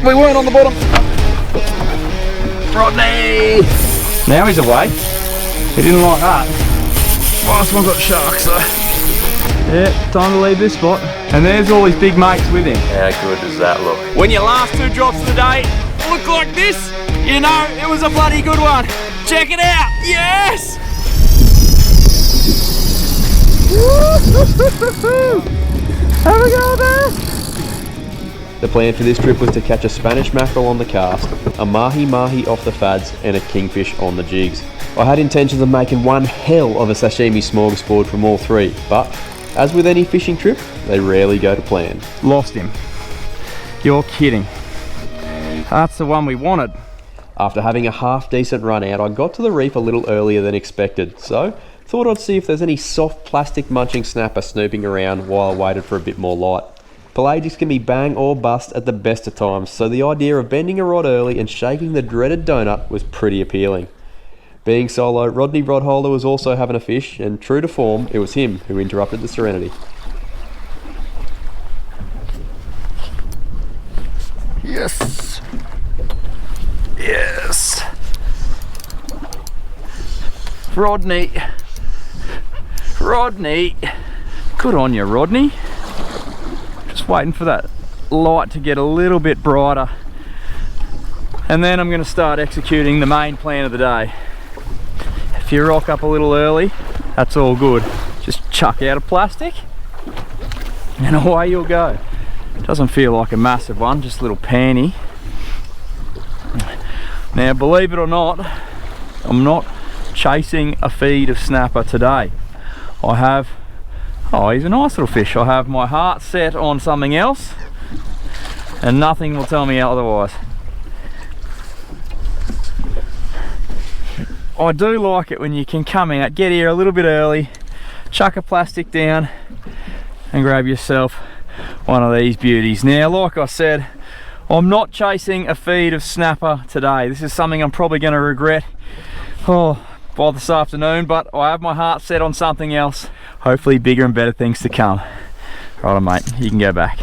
We weren't on the bottom. Rodney! Now he's away. He didn't like that. Last one got sharks though. Yeah, time to leave this spot. And there's all his big mates with him. How good does that look? When your last 2 drops of the day look like this, you know it was a bloody good one. Check it out. Yes! Have a go there. The plan for this trip was to catch a Spanish mackerel on the cast, a mahi off the fads, and a kingfish on the jigs. I had intentions of making one hell of a sashimi smorgasbord from all 3, but as with any fishing trip, they rarely go to plan. Lost him. You're kidding. That's the one we wanted. After having a half decent run out, I got to the reef a little earlier than expected, so thought I'd see if there's any soft plastic munching snapper snooping around while I waited for a bit more light. Pelagics can be bang or bust at the best of times, so the idea of bending a rod early and shaking the dreaded donut was pretty appealing. Being solo, Rodney Rodholder was also having a fish, and true to form, it was him who interrupted the serenity. Yes! Yes! Rodney! Rodney! Good on you, Rodney. Just waiting for that light to get a little bit brighter. And then I'm going to start executing the main plan of the day. If you rock up a little early, that's all good. Just chuck out a plastic and away you'll go. Doesn't feel like a massive one, just a little panty. Now, believe it or not, I'm not chasing a feed of snapper today. I have, oh, he's a nice little fish. I have my heart set on something else and nothing will tell me otherwise. I do like it when you can come out, get here a little bit early, chuck a plastic down and grab yourself one of these beauties. Now, like I said, I'm not chasing a feed of snapper today. This is something I'm probably going to regret by this afternoon, but I have my heart set on something else. Hopefully bigger and better things to come. Right on, mate, you can go back.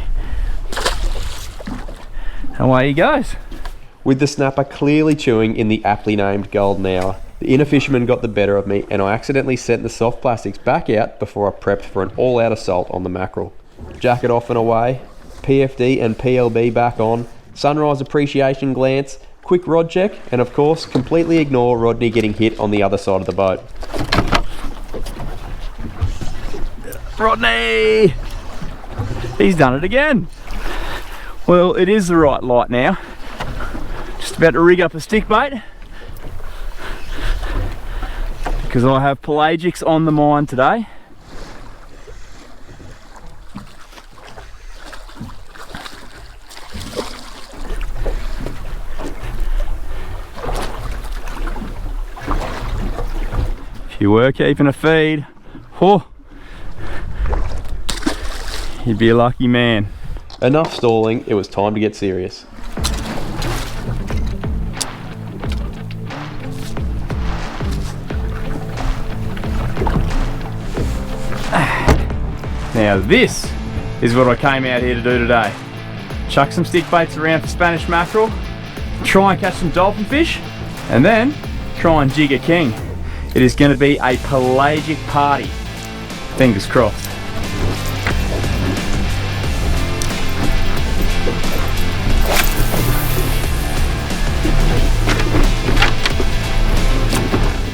Away he goes. With the snapper clearly chewing in the aptly named golden hour, the inner fisherman got the better of me and I accidentally sent the soft plastics back out before I prepped for an all-out assault on the mackerel. Jacket off and away, PFD and PLB back on, sunrise appreciation glance, quick rod check, and of course completely ignore Rodney getting hit on the other side of the boat. Rodney! He's done it again. Well, it is the right light now. Just about to rig up a stickbait because I have pelagics on the mind today. If you were keeping a feed, you'd be a lucky man. Enough stalling, it was time to get serious. Now this is what I came out here to do today. Chuck some stick baits around for Spanish mackerel, try and catch some dolphin fish, and then try and jig a king. It is going to be a pelagic party. Fingers crossed.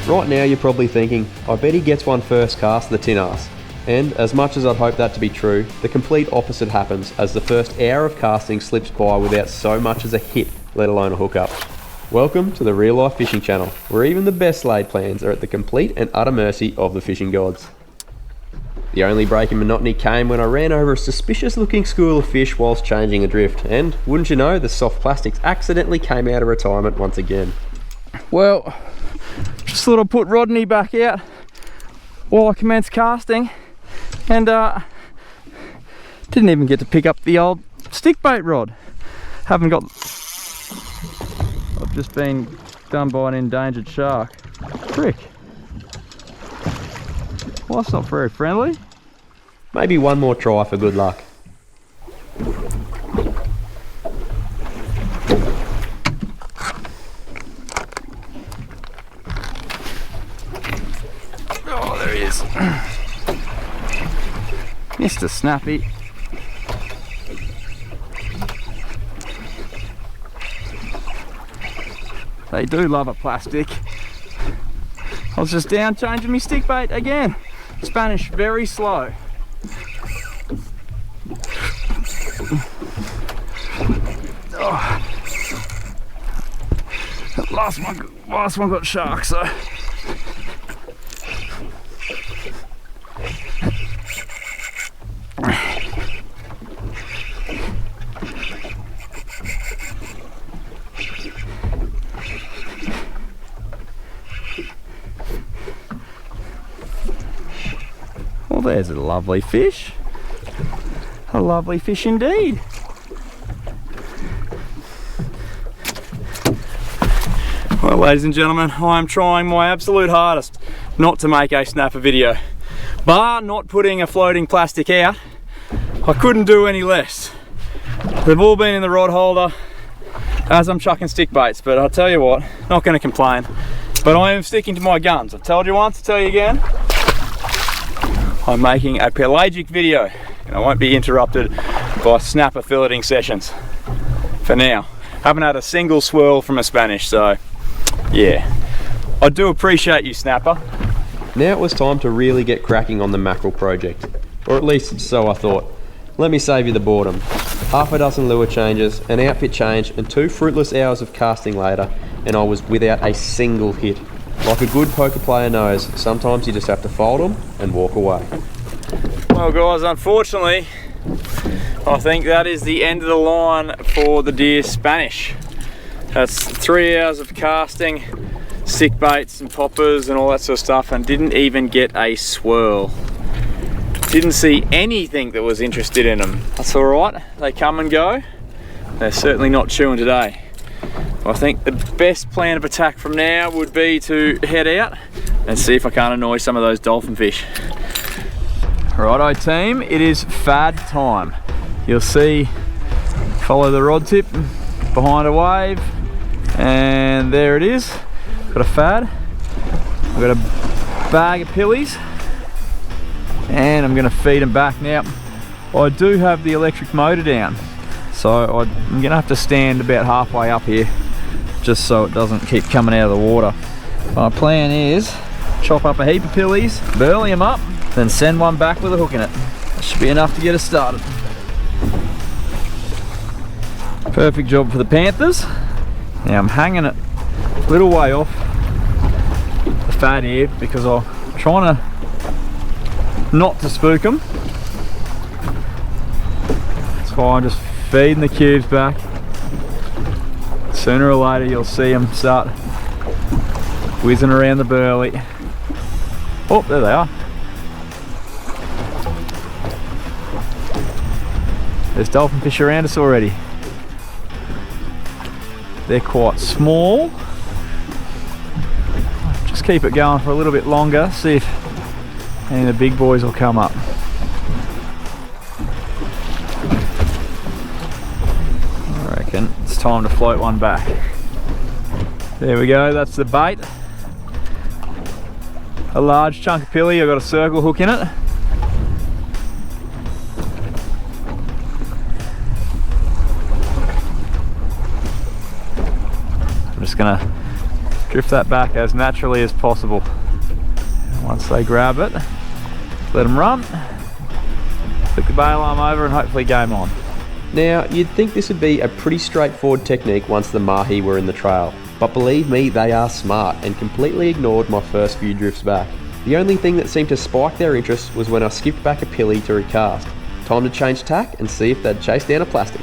Right now you're probably thinking, I bet he gets one first cast, the tin ass. And as much as I'd hope that to be true, the complete opposite happens as the first hour of casting slips by without so much as a hit, let alone a hookup. Welcome to the Real Life Fishing Channel, where even the best laid plans are at the complete and utter mercy of the fishing gods. The only break in monotony came when I ran over a suspicious looking school of fish whilst changing adrift, and wouldn't you know, the soft plastics accidentally came out of retirement once again. Well, just thought I'd put Rodney back out while I commenced casting, and didn't even get to pick up the old stickbait rod. I've just been done by an endangered shark. Frick. Well, that's not very friendly. Maybe one more try for good luck. Mr. Snappy. They do love a plastic. I was just down changing my stick bait again. Spanish, very slow. Oh. Last one got shark, so. Well, there's a lovely fish. A lovely fish indeed. Well, ladies and gentlemen, I am trying my absolute hardest not to make a snapper video. Bar not putting a floating plastic out, I couldn't do any less. They've all been in the rod holder as I'm chucking stick baits, but I'll tell you what, not going to complain. But I am sticking to my guns. I've told you once, I'll tell you again. I'm making a pelagic video and I won't be interrupted by snapper filleting sessions for now. Haven't had a single swirl from a Spanish, so yeah. I do appreciate you, snapper. Now it was time to really get cracking on the mackerel project, or at least so I thought. Let me save you the boredom. Half a dozen lure changes, an outfit change, and 2 fruitless hours of casting later, and I was without a single hit. Like a good poker player knows, sometimes you just have to fold them and walk away. Well guys, unfortunately, I think that is the end of the line for the deer Spanish. That's 3 hours of casting, stick baits and poppers and all that sort of stuff, and didn't even get a swirl. Didn't see anything that was interested in them. That's all right, they come and go. They're certainly not chewing today. I think the best plan of attack from now would be to head out and see if I can't annoy some of those dolphin fish. Righto team, it is fad time. You'll see, follow the rod tip behind a wave, and there it is. Got a fad. I've got a bag of pillies, and I'm going to feed them back. Now, I do have the electric motor down, so I'm going to have to stand about halfway up here, just so it doesn't keep coming out of the water. My plan is chop up a heap of pillies, burley them up, then send one back with a hook in it. That should be enough to get us started. Perfect job for the panthers. Now I'm hanging it a little way off the fad here because I'm trying to not to spook them. That's why I'm just feeding the cubes back. Sooner or later you'll see them start whizzing around the burley. Oh, there they are. There's dolphin fish around us already. They're quite small. Just keep it going for a little bit longer, see if any of the big boys will come up. I reckon it's time to float one back. There we go, that's the bait. A large chunk of pilly, I've got a circle hook in it. I'm just gonna drift that back as naturally as possible. Once they grab it, let them run, flick the bail arm over and hopefully game on. Now, you'd think this would be a pretty straightforward technique once the mahi were in the trail, but believe me, they are smart and completely ignored my first few drifts back. The only thing that seemed to spike their interest was when I skipped back a pilly to recast. Time to change tack and see if they'd chase down a plastic.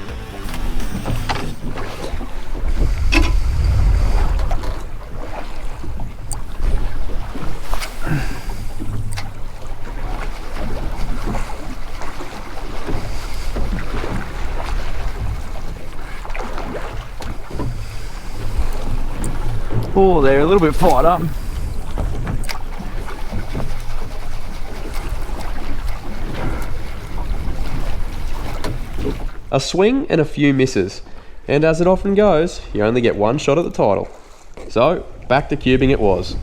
Oh, they're a little bit fired up. A swing and a few misses, and as it often goes, you only get one shot at the title. So, back to cubing it was.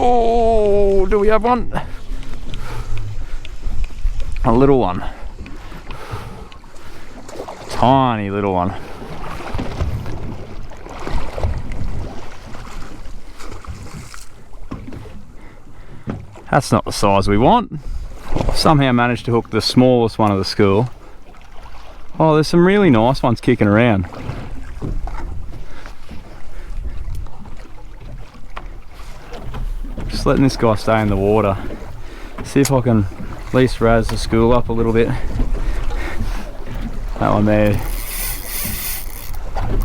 Oh, do we have one? A little one. Tiny little one. That's not the size we want. Somehow managed to hook the smallest one of the school. Oh, there's some really nice ones kicking around. Just letting this guy stay in the water. See if I can at least razz the school up a little bit. That one there,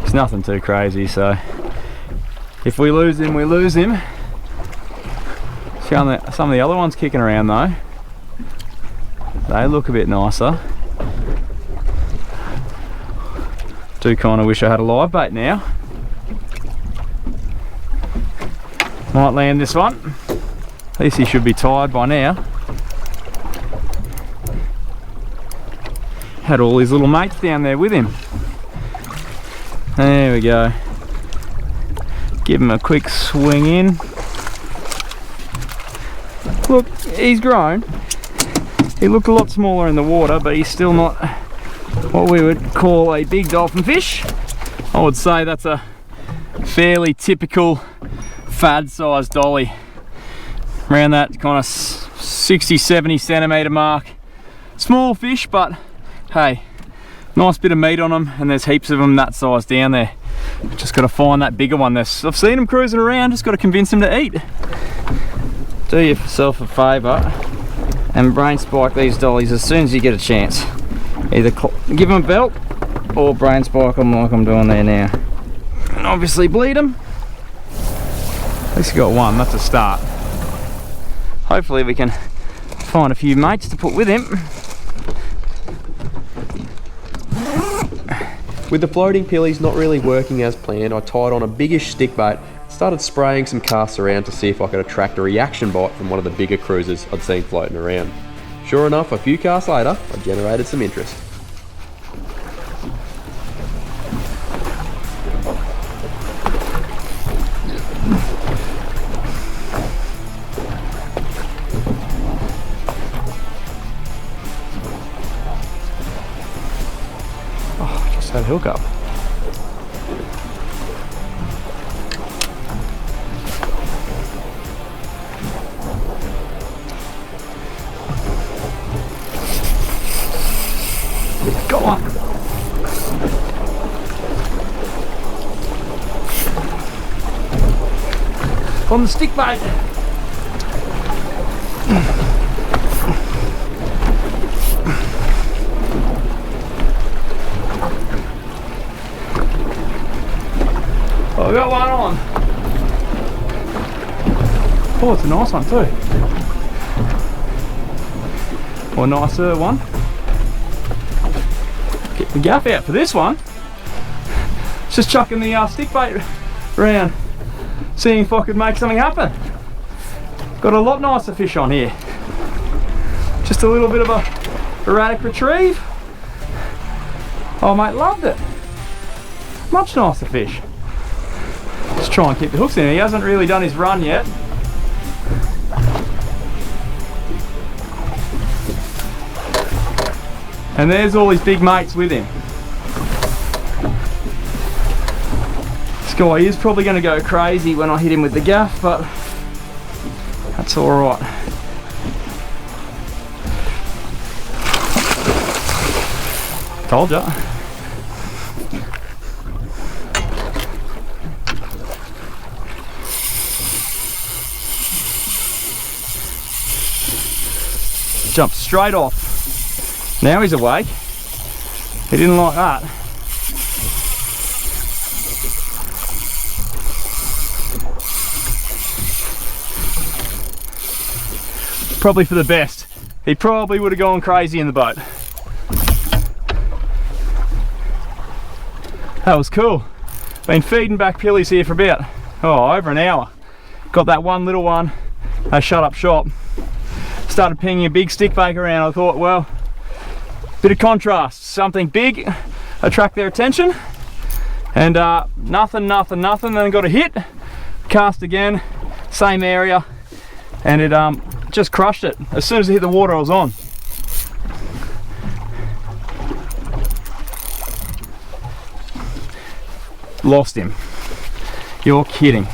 it's nothing too crazy, so if we lose him, we lose him. See some of the other ones kicking around though. They look a bit nicer. Do kind of wish I had a live bait now. Might land this one. At least he should be tired by now. Had all his little mates down there with him. There we go. Give him a quick swing in. Look, he's grown. He looked a lot smaller in the water, but he's still not what we would call a big dolphin fish. I would say that's a fairly typical fad sized dolly. Around that kind of 60-70 centimetre mark. Small fish, but hey, nice bit of meat on them, and there's heaps of them that size down there. Just got to find that bigger one. I've seen them cruising around, just got to convince them to eat. Do yourself a favour and brain spike these dollies as soon as you get a chance. Either give them a belt or brain spike them like I'm doing there now. And obviously bleed them. At least you got one, that's a start. Hopefully we can find a few mates to put with him. With the floating pillies not really working as planned, I tied on a biggish stickbait, started spraying some casts around to see if I could attract a reaction bite from one of the bigger cruisers I'd seen floating around. Sure enough, a few casts later, I generated some interest. Oh, just had a hook up. Got one. On the stickbait. Oh, I got one on. Oh, it's a nice one too. Or a nicer one. Get the gaff out for this one. Just chucking the stickbait around, seeing if I could make something happen. Got a lot nicer fish on here. Just a little bit of a erratic retrieve. Oh mate, loved it. Much nicer fish. Just try and keep the hooks in. He hasn't really done his run yet. And there's all his big mates with him. This guy is probably going to go crazy when I hit him with the gaff, but that's all right. Told ya. Jumped straight off. Now he's awake. He didn't like that. Probably for the best. He probably would have gone crazy in the boat. That was cool. Been feeding back pillies here for about, over an hour. Got that one little one. They shut up shop. Started pinging a big stickbait around. I thought, well, bit of contrast, something big, attract their attention, and nothing, then got a hit, cast again, same area, and it just crushed it. As soon as it hit the water, I was on. Lost him. You're kidding.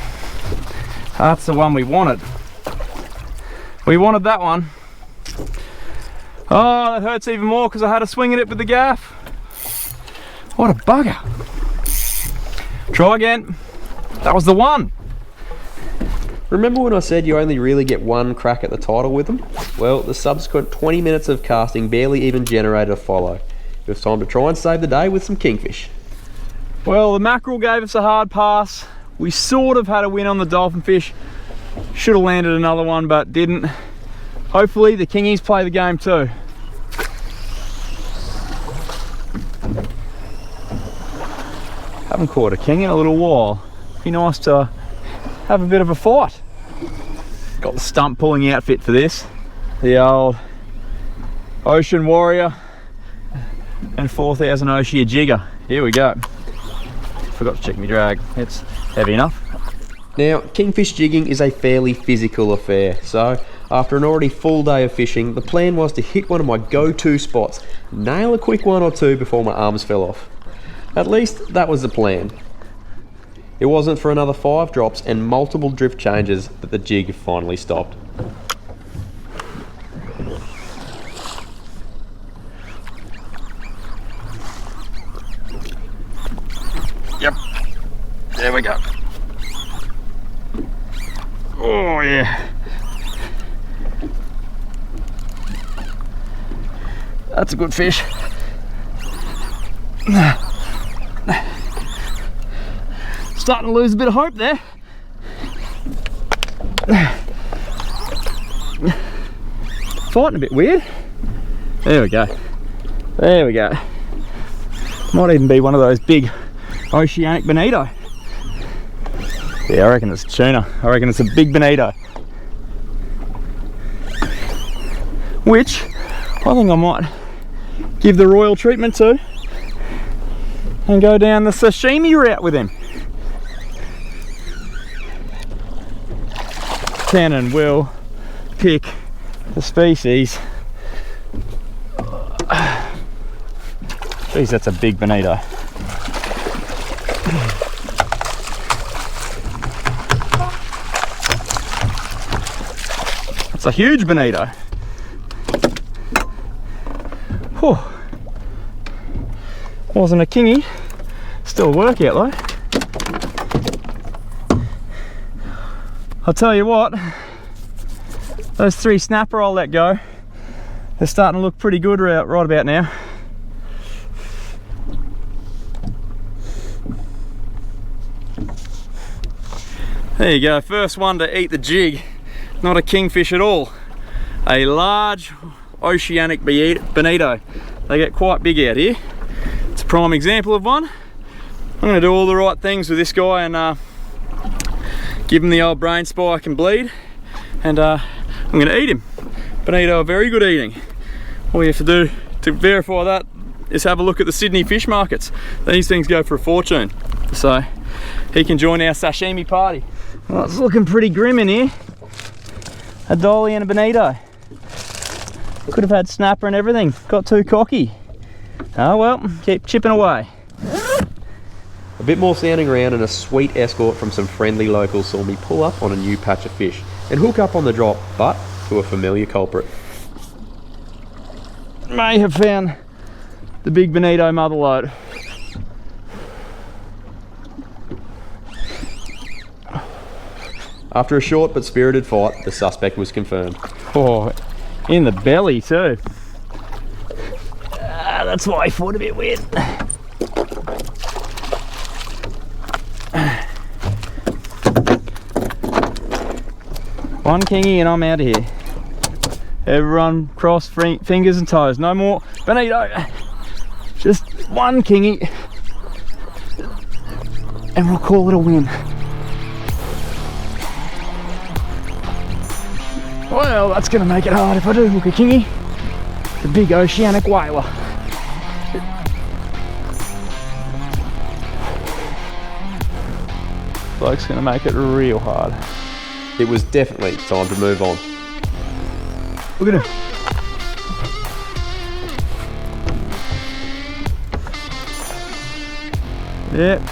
That's the one we wanted. We wanted that one. Oh, that hurts even more because I had to swing at it with the gaff. What a bugger. Try again. That was the one. Remember when I said you only really get one crack at the title with them? Well, the subsequent 20 minutes of casting barely even generated a follow. It was time to try and save the day with some kingfish. Well, the mackerel gave us a hard pass. We sort of had a win on the dolphin fish. Should have landed another one, but didn't. Hopefully the kingies play the game too. Haven't caught a king in a little while. Be nice to have a bit of a fight. Got the stump pulling outfit for this. The old Ocean Warrior and 4000 Oshia Jigger. Here we go. Forgot to check my drag. It's heavy enough. Now, kingfish jigging is a fairly physical affair, so after an already full day of fishing, the plan was to hit one of my go-to spots, nail a quick one or two before my arms fell off. At least that was the plan. It wasn't for another 5 drops and multiple drift changes that the jig finally stopped. Yep, there we go. Oh yeah. That's a good fish. Starting to lose a bit of hope there. Fighting a bit weird. There we go. There we go. Might even be one of those big oceanic bonito. Yeah, I reckon it's tuna. I reckon it's a big bonito. Which I think I might give the royal treatment to and go down the sashimi route with him. Can and will pick the species. Geez, that's a big bonito. It's a huge bonito. Whew. Wasn't a kingy, still a workout though. I'll tell you what, those 3 snapper I'll let go, they're starting to look pretty good right about now. There you go, first one to eat the jig. Not a kingfish at all. A large oceanic bonito. They get quite big out here. It's a prime example of one. I'm going to do all the right things with this guy and give him the old brain spike and bleed, and I'm going to eat him. Bonito are very good eating. All you have to do to verify that is have a look at the Sydney fish markets. These things go for a fortune, so he can join our sashimi party. Well, it's looking pretty grim in here. A dolly and a bonito. Could have had snapper and everything. Got too cocky. Oh well, keep chipping away. A bit more sounding around and a sweet escort from some friendly locals saw me pull up on a new patch of fish and hook up on the drop, but to a familiar culprit. May have found the big bonito mother lode. After a short but spirited fight, the suspect was confirmed. Oh, in the belly too. That's why I fought a bit weird. One kingy and I'm out of here. Everyone cross fingers and toes. No more bonito. Just one kingy and we'll call it a win. Well, that's gonna make it hard if I do hook a kingy. The big oceanic whaler. Bloke's gonna make it real hard. it was definitely time to move on. Look at him. Yep,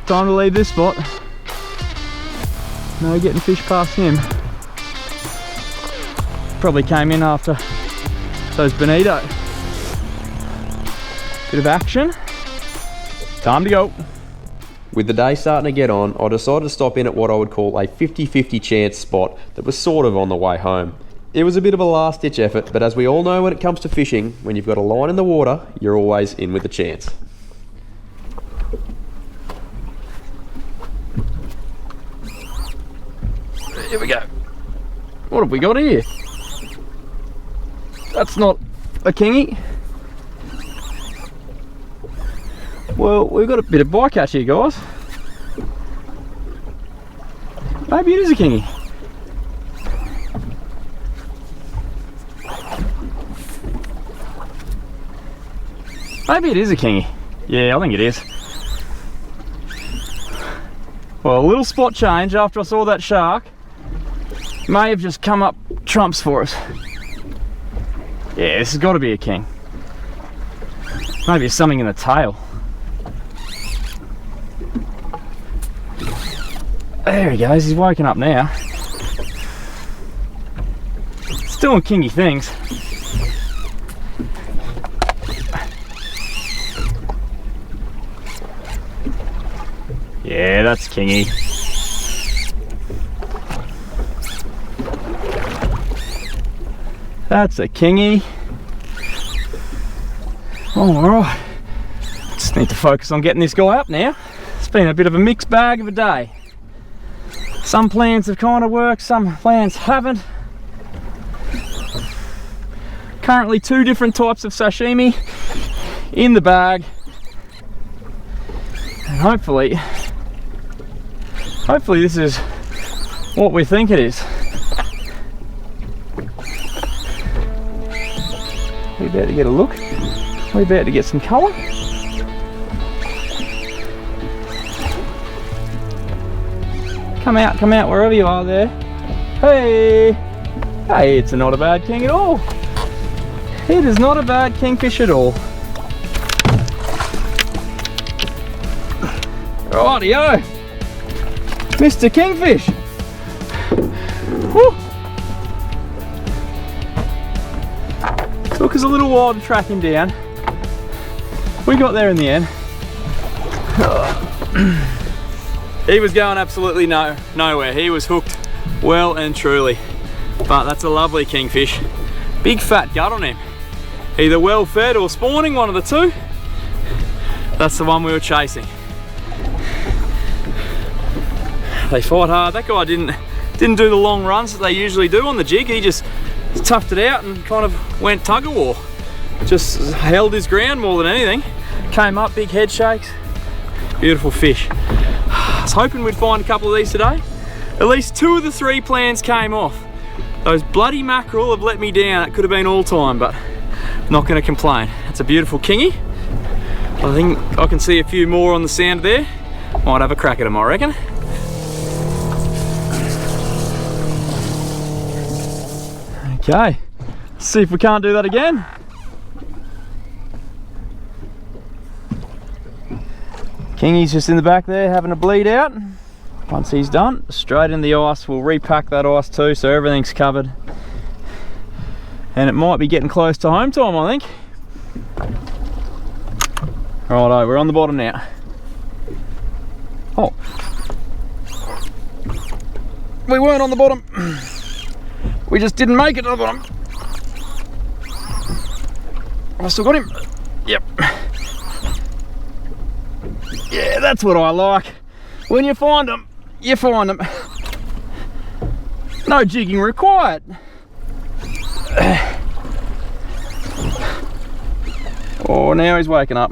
time to leave this spot. No getting fish past him. Probably came in after those bonito. Bit of action. Time to go. With the day starting to get on, I decided to stop in at what I would call a 50-50 chance spot that was sort of on the way home. It was a bit of a last ditch effort, but as we all know when it comes to fishing, when you've got a line in the water, you're always in with a chance. Here we go. What have we got here? That's not a kingy. Well, we've got a bit of bycatch here, guys. Maybe it is a kingy. Maybe it is a kingy. Yeah, I think it is. Well, a little spot change after I saw that shark may have just come up trumps for us. Yeah, this has got to be a king. Maybe it's something in the tail. There he goes, he's woken up now. Still doing kingy things. Yeah, that's kingy. That's a kingy. Alright. Just need to focus on getting this guy up now. It's been a bit of a mixed bag of a day. Some plans have kind of worked, some plans haven't. Currently 2 different types of sashimi in the bag. And hopefully this is what we think it is. We about to get a look. We about to get some colour. Come out wherever you are there. Hey! Hey, it's not a bad king at all. It is not a bad kingfish at all. Rightio! Mr. Kingfish! Woo. Took us a little while to track him down. We got there in the end. He was going absolutely nowhere. He was hooked well and truly. But that's a lovely kingfish. Big fat gut on him. Either well fed or spawning, one of the two. That's the one we were chasing. They fought hard. That guy didn't do the long runs that they usually do on the jig. He just toughed it out and kind of went tug of war. Just held his ground more than anything. Came up, big head shakes. Beautiful fish. I was hoping we'd find a couple of these today. At least 2 of the 3 plans came off. Those bloody mackerel have let me down. It could have been all time, but I'm not going to complain. It's a beautiful kingy. I think I can see a few more on the sand there. Might have a crack at them, I reckon. Okay, let's see if we can't do that again. Kingy's just in the back there having a bleed out. Once he's done, straight in the ice. We'll repack that ice too, so everything's covered. And it might be getting close to home time, I think. Righto, we're on the bottom now. Oh. We weren't on the bottom. We just didn't make it to the bottom. I still got him. Yep. Yeah, that's what I like. When you find them, you find them. No jigging required. Oh, now he's waking up.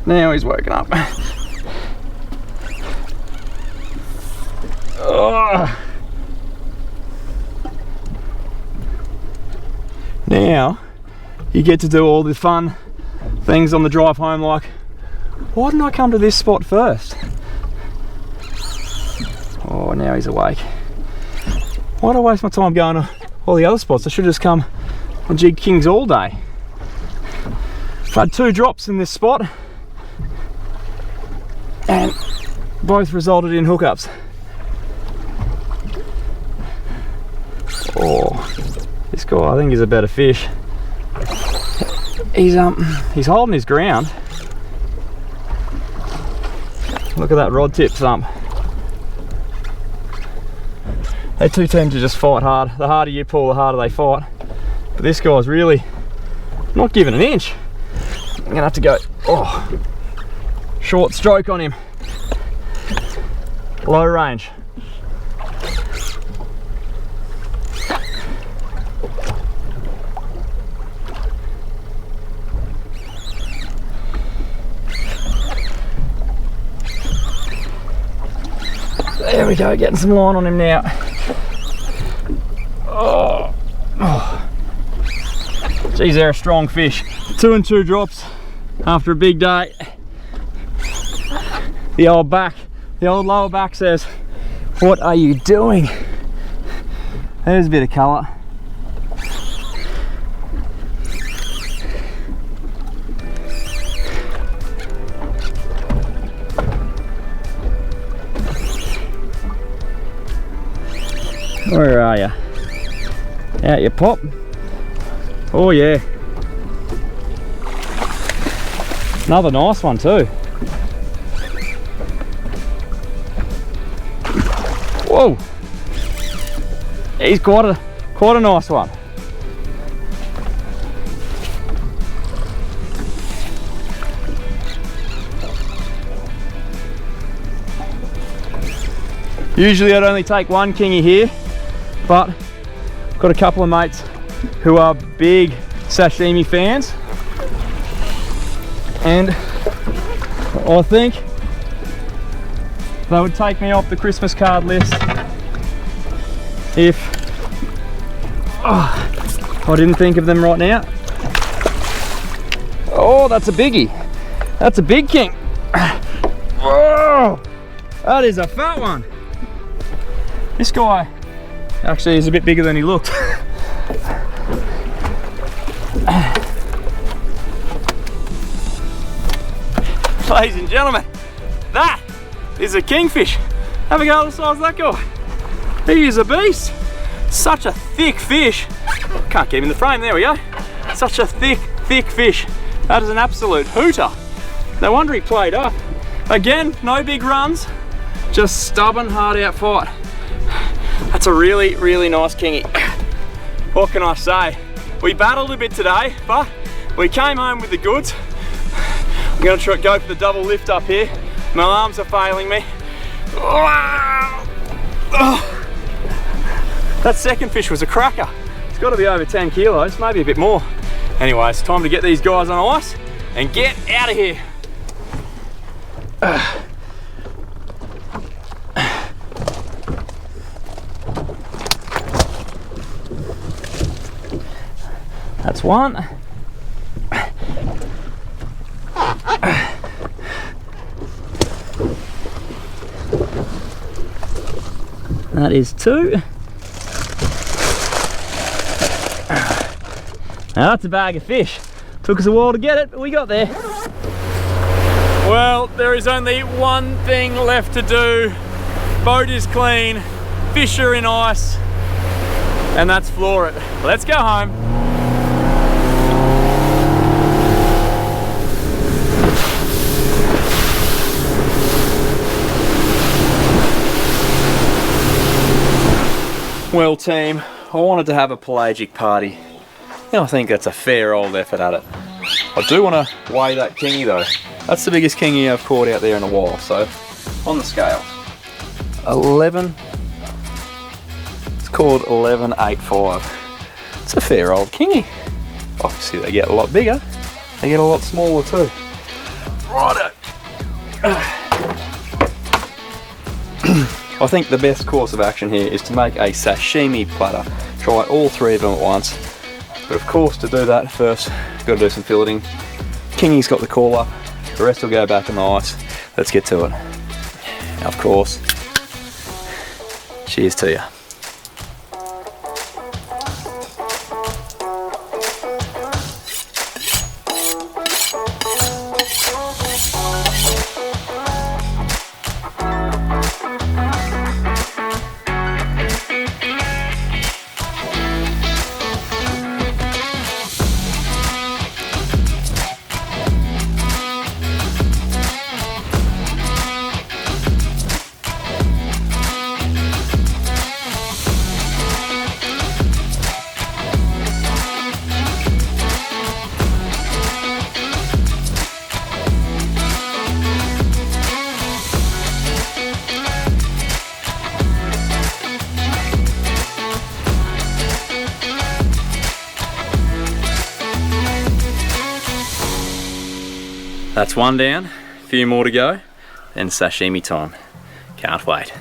Now he's woken up. Oh. Now you get to do all the fun things on the drive home, like, why didn't I come to this spot first? Oh, now he's awake. Why'd I waste my time going to all the other spots? I should have just come and jig kings all day. I've had 2 drops in this spot and both resulted in hookups. Oh, this guy, I think, is a better fish. He's holding his ground. Look at that rod tip thump. They two tend to just fight hard. The harder you pull, the harder they fight. But this guy's really not giving an inch. I'm gonna have to go, short stroke on him. Low range. There we go, getting some line on him now. Oh. Geez, they're a strong fish. 2 and 2 drops after a big day. The old lower back says, what are you doing? There's a bit of colour. Where are you? Out you pop. Oh yeah. Another nice one too. Whoa. He's quite a nice one. Usually I'd only take one kingy here, but got a couple of mates who are big sashimi fans, and I think they would take me off the Christmas card list if I didn't think of them right now. Oh, that's a biggie. That's a big king. Whoa, that is a fat one. This guy actually is a bit bigger than he looked. Ladies and gentlemen, that is a kingfish. Have a go at the size of that guy. He is a beast. Such a thick fish. Can't keep him in the frame, there we go. Such a thick fish. That is an absolute hooter. No wonder he played up. Again, no big runs, just stubborn, hard out fight. That's a really, really nice kingy. What can I say? We battled a bit today, but we came home with the goods. I'm gonna go for the double lift up here. My arms are failing me. That second fish was a cracker. It's got to be over 10 kilos, maybe a bit more. Anyway, it's time to get these guys on ice and get out of here. That's one. That is 2. Now that's a bag of fish. Took us a while to get it, but we got there. Well, there is only one thing left to do. Boat is clean, fish are in ice, and that's floor it. Let's go home. Well team, I wanted to have a pelagic party, and I think that's a fair old effort at it. I do want to weigh that kingy though. That's the biggest kingy I've caught out there in a while, so on the scale. 11, it's called 11.85. It's a fair old kingy. Obviously they get a lot bigger, they get a lot smaller too. Righto. I think the best course of action here is to make a sashimi platter. Try all 3 of them at once. But of course, to do that, first, you've got to do some filleting. Kingy's got the call up, the rest will go back on the ice. Let's get to it. Now, of course, Cheers to you. That's one down, a few more to go, then sashimi time. Can't wait.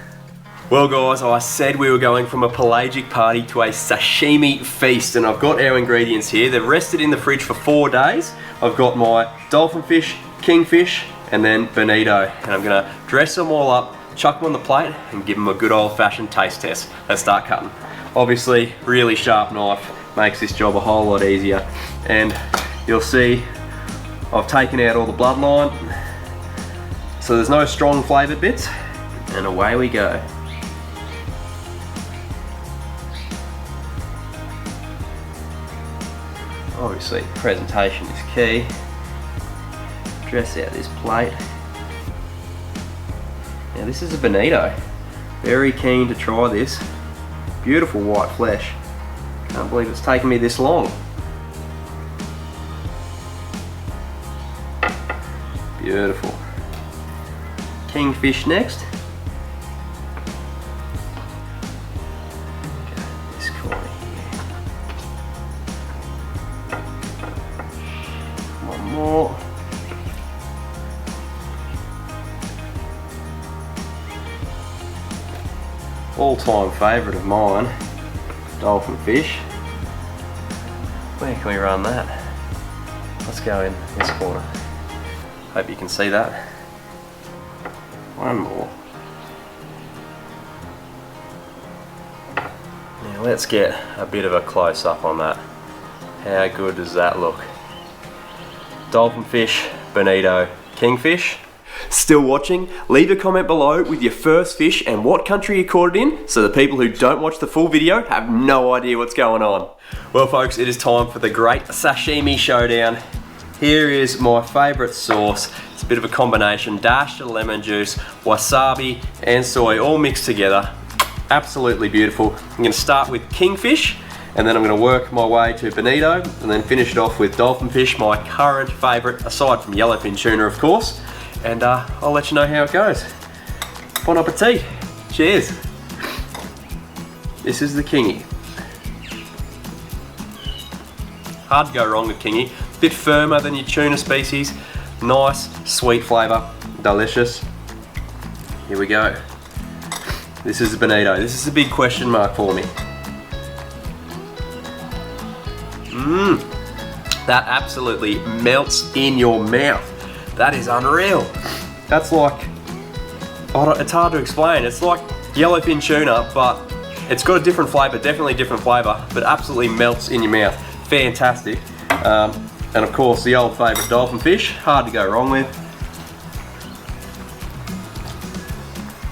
Well guys, I said we were going from a pelagic party to a sashimi feast, and I've got our ingredients here. They've rested in the fridge for 4 days. I've got my dolphin fish, kingfish, and then bonito. And I'm gonna dress them all up, chuck them on the plate, and give them a good old-fashioned taste test. Let's start cutting. Obviously, really sharp knife makes this job a whole lot easier. And you'll see I've taken out all the bloodline, so there's no strong flavoured bits, and away we go. Obviously, presentation is key. Dress out this plate. Now this is a bonito. Very keen to try this. Beautiful white flesh. Can't believe it's taken me this long. Beautiful. Kingfish next. Okay, this corner here. One more. All-time favourite of mine, dolphin fish. Where can we run that? Let's go in this corner. Hope you can see that. One more. Now let's get a bit of a close-up on that. How good does that look? Dolphin fish, bonito, kingfish. Still watching? Leave a comment below with your first fish and what country you caught it in, so the people who don't watch the full video have no idea what's going on. Well folks, it is time for the great sashimi showdown. Here is my favourite sauce. It's a bit of a combination, dash of lemon juice, wasabi and soy all mixed together. Absolutely beautiful. I'm going to start with kingfish, and then I'm going to work my way to bonito, and then finish it off with dolphin fish, my current favourite, aside from yellowfin tuna of course. And I'll let you know how it goes. Bon appetit. Cheers. This is the kingy. Hard to go wrong with kingy. Bit firmer than your tuna species. Nice, sweet flavour. Delicious. Here we go. This is the bonito. This is a big question mark for me. That absolutely melts in your mouth. That is unreal. That's like, it's hard to explain. It's like yellowfin tuna, but it's got a different flavour, definitely different flavour, but absolutely melts in your mouth. Fantastic. And of course the old favourite dolphin fish, hard to go wrong with.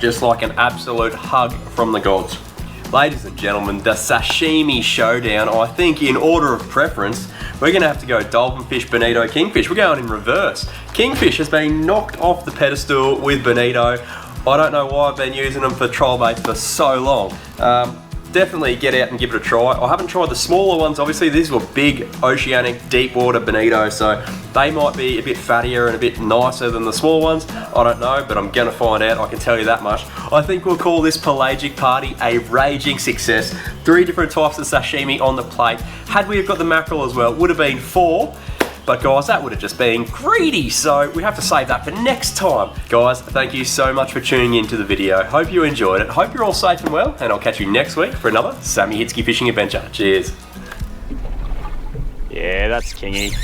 Just like an absolute hug from the gods. Ladies and gentlemen, the sashimi showdown. I think in order of preference, we're gonna have to go dolphin fish, bonito, kingfish. We're going in reverse. Kingfish has been knocked off the pedestal with bonito. I don't know why I've been using them for troll baits for so long. Definitely get out and give it a try. I haven't tried the smaller ones, obviously. These were big, oceanic, deep water bonito, so they might be a bit fattier and a bit nicer than the small ones. I don't know, but I'm gonna find out, I can tell you that much. I think we'll call this pelagic party a raging success. 3 different types of sashimi on the plate. Had we have got the mackerel as well, it would have been 4. But guys, that would have just been greedy, so we have to save that for next time. Guys, thank you so much for tuning into the video. Hope you enjoyed it. Hope you're all safe and well, and I'll catch you next week for another Sammy Hitzke fishing adventure. Cheers. Yeah, that's kingy.